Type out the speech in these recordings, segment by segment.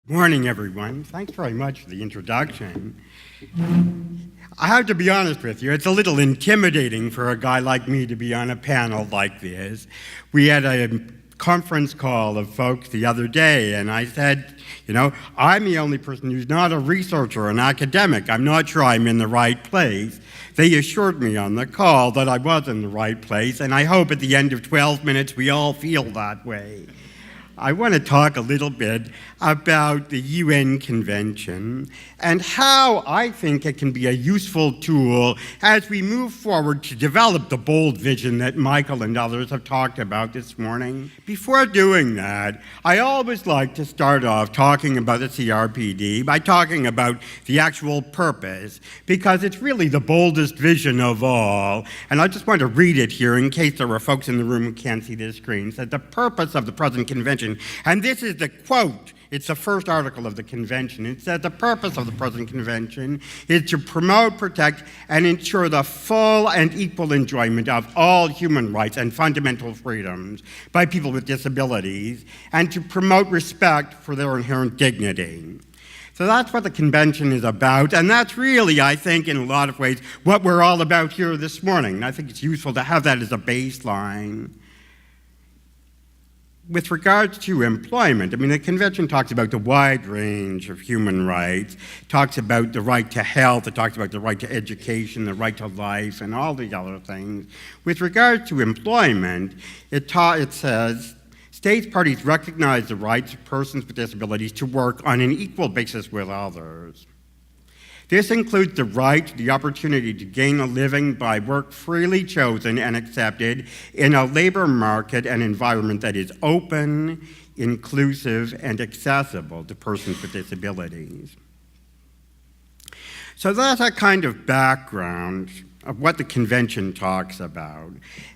Morning, everyone. Thanks very much for the introduction. I have to be honest with you, it's a little intimidating for a guy like me to be on a panel like this. We had a conference call of folks the other day, and I said, I'm the only person who's not a researcher or an academic. I'm not sure I'm in the right place. They assured me on the call that I was in the right place, and I hope at the end of 12 minutes we all feel that way. I want to talk a little bit about the UN Convention and how I think it can be a useful tool as we move forward to develop the bold vision that Michael and others have talked about this morning. Before doing that, I always like to start off talking about the CRPD by talking about the actual purpose, because it's really the boldest vision of all. And I just want to read it here in case there are folks in the room who can't see the screen. It says, the purpose of the present convention, and this is the quote, it's the first article of the convention. It said the purpose of the present convention is to promote, protect, and ensure the full and equal enjoyment of all human rights and fundamental freedoms by people with disabilities, and to promote respect for their inherent dignity. So that's what the convention is about, and that's really, I think, in a lot of ways, what we're all about here this morning. And I think it's useful to have that as a baseline. With regards to employment, the convention talks about the wide range of human rights. It talks about the right to health, it talks about the right to education, the right to life, and all the other things. With regards to employment, it says, states parties recognize the rights of persons with disabilities to work on an equal basis with others. This includes the right to the opportunity to gain a living by work freely chosen and accepted in a labor market and environment that is open, inclusive, and accessible to persons with disabilities. So that's a kind of background of what the convention talks about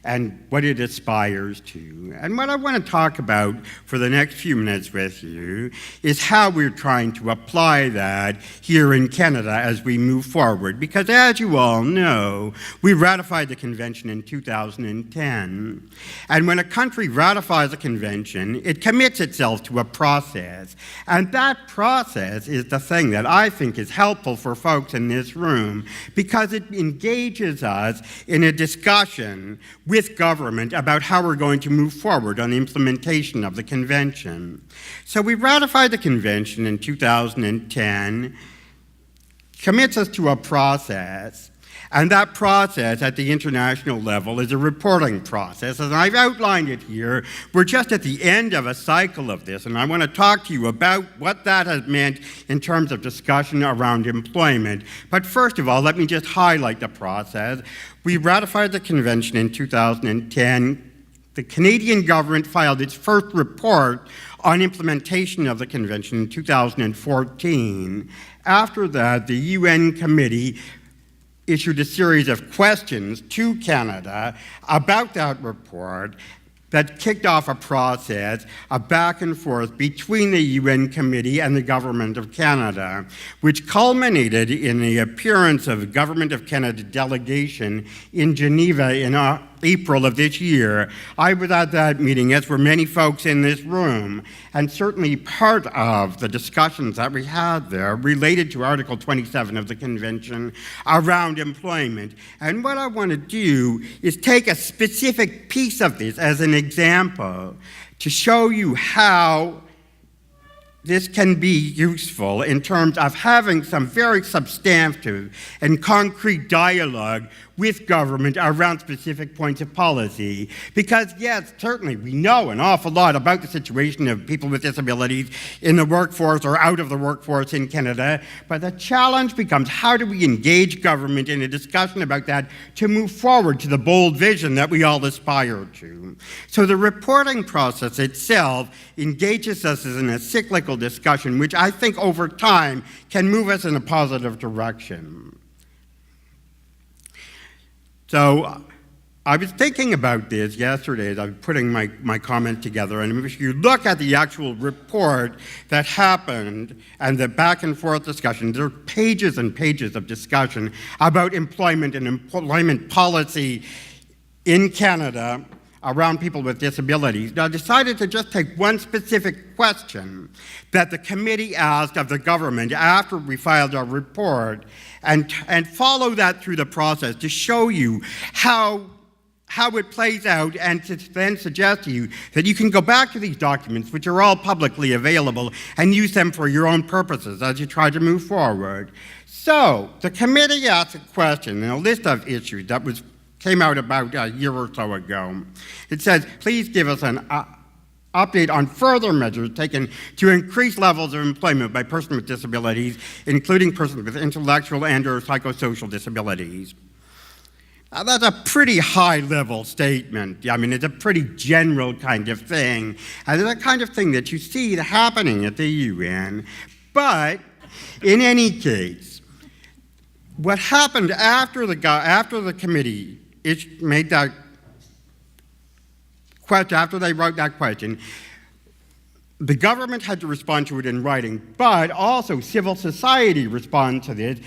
and what it aspires to. And what I want to talk about for the next few minutes with you is how we're trying to apply that here in Canada as we move forward. Because as you all know, we ratified the convention in 2010. And when a country ratifies a convention, it commits itself to a process. And that process is the thing that I think is helpful for folks in this room, because it engages us in a discussion with government about how we're going to move forward on the implementation of the convention. So we ratified the convention in 2010, commits us to a process, and that process at the international level is a reporting process. As I've outlined it here, we're just at the end of a cycle of this, and I want to talk to you about what that has meant in terms of discussion around employment. But first of all, let me just highlight the process. We ratified the convention in 2010. The Canadian government filed its first report on implementation of the convention in 2014. After that, the UN committee issued a series of questions to Canada about that report that kicked off a process of back and forth between the UN committee and the Government of Canada, which culminated in the appearance of the Government of Canada delegation in Geneva in April of this year. I was at that meeting, as were many folks in this room, and certainly part of the discussions that we had there related to Article 27 of the Convention around employment. And what I want to do is take a specific piece of this as an example to show you how this can be useful in terms of having some very substantive and concrete dialogue with government around specific points of policy. Because yes, certainly we know an awful lot about the situation of people with disabilities in the workforce or out of the workforce in Canada, but the challenge becomes how do we engage government in a discussion about that to move forward to the bold vision that we all aspire to. So the reporting process itself engages us in a cyclical discussion, which I think over time can move us in a positive direction. So I was thinking about this yesterday as I was putting my comment together, and if you look at the actual report that happened and the back and forth discussion, there are pages and pages of discussion about employment and employment policy in Canada around people with disabilities. Now, I decided to just take one specific question that the committee asked of the government after we filed our report and follow that through the process to show you how it plays out, and to then suggest to you that you can go back to these documents, which are all publicly available, and use them for your own purposes as you try to move forward. So, the committee asked a question in a list of issues that came out about a year or so ago. It says, please give us an update on further measures taken to increase levels of employment by persons with disabilities, including persons with intellectual and/or psychosocial disabilities. Now, that's a pretty high-level statement. I mean, it's a pretty general kind of thing. And it's the kind of thing that you see happening at the UN. But in any case, what happened after the committee made that question, after they wrote that question, the government had to respond to it in writing, but also civil society responded to this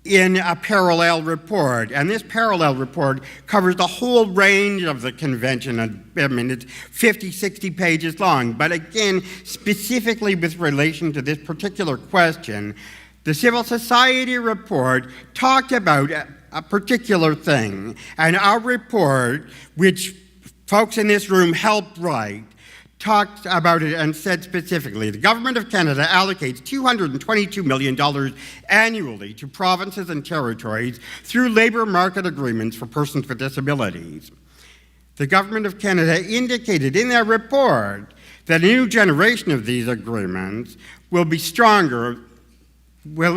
in a parallel report. And this parallel report covers the whole range of the convention. I mean, it's 50, 60 pages long. But again, specifically with relation to this particular question, the civil society report talked about a particular thing. And our report, which folks in this room helped write, talked about it and said specifically, the Government of Canada allocates $222 million annually to provinces and territories through labour market agreements for persons with disabilities. The Government of Canada indicated in their report that a new generation of these agreements will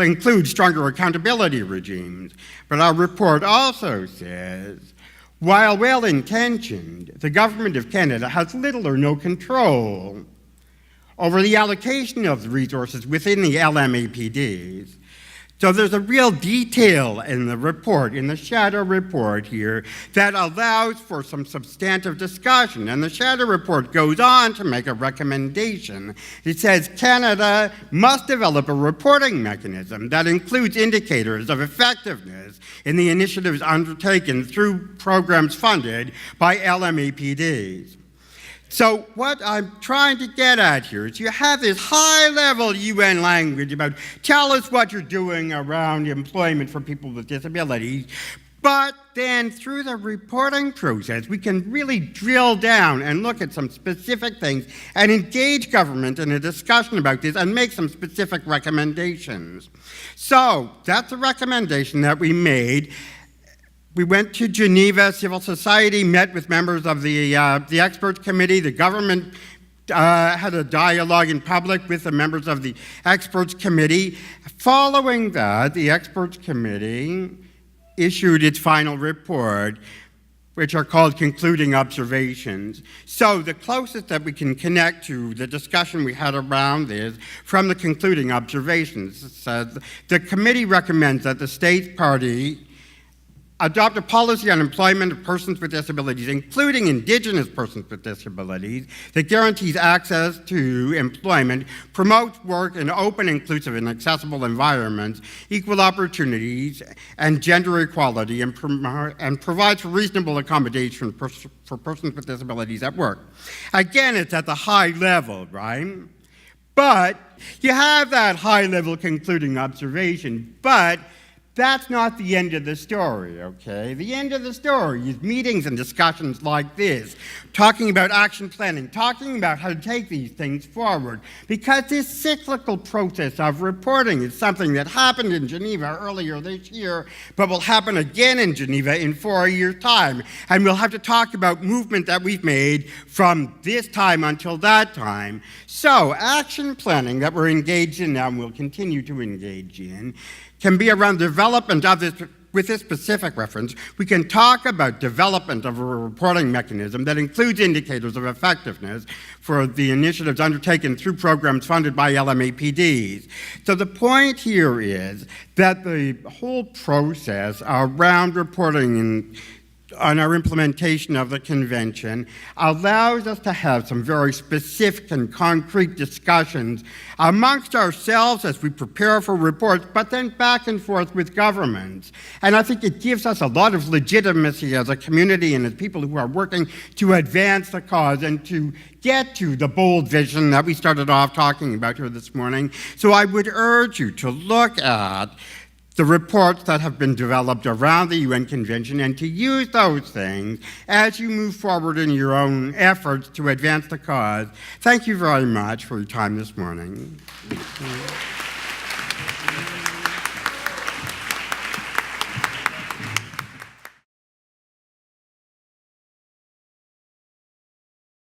include stronger accountability regimes. But our report also says, while well-intentioned, the Government of Canada has little or no control over the allocation of the resources within the LMAPDs. So there's a real detail in the report, in the shadow report here, that allows for some substantive discussion. And the shadow report goes on to make a recommendation. It says Canada must develop a reporting mechanism that includes indicators of effectiveness in the initiatives undertaken through programs funded by LMAPDs. So what I'm trying to get at here is you have this high-level UN language about tell us what you're doing around employment for people with disabilities, but then through the reporting process, we can really drill down and look at some specific things and engage government in a discussion about this and make some specific recommendations. So that's a recommendation that we made. We went to Geneva, civil society met with members of the experts committee. The government had a dialogue in public with the members of the experts committee. Following that, the experts committee issued its final report, which are called concluding observations. So the closest that we can connect to the discussion we had around this from the concluding observations says the committee recommends that the state party adopt a policy on employment of persons with disabilities, including Indigenous persons with disabilities, that guarantees access to employment, promotes work in open, inclusive, and accessible environments, equal opportunities, and gender equality, and provides for reasonable accommodation for persons with disabilities at work. Again, it's at the high level, right? But you have that high-level concluding observation, but that's not the end of the story, okay? The end of the story is meetings and discussions like this, talking about action planning, talking about how to take these things forward, because this cyclical process of reporting is something that happened in Geneva earlier this year, but will happen again in Geneva in 4 years' time. And we'll have to talk about movement that we've made from this time until that time. So, action planning that we're engaged in now and will continue to engage in can be around development of this. With this specific reference, we can talk about development of a reporting mechanism that includes indicators of effectiveness for the initiatives undertaken through programs funded by LMAPDs. So the point here is that the whole process around reporting on our implementation of the convention allows us to have some very specific and concrete discussions amongst ourselves as we prepare for reports, but then back and forth with governments. And I think it gives us a lot of legitimacy as a community and as people who are working to advance the cause and to get to the bold vision that we started off talking about here this morning. So I would urge you to look at the reports that have been developed around the UN Convention and to use those things as you move forward in your own efforts to advance the cause. Thank you very much for your time this morning.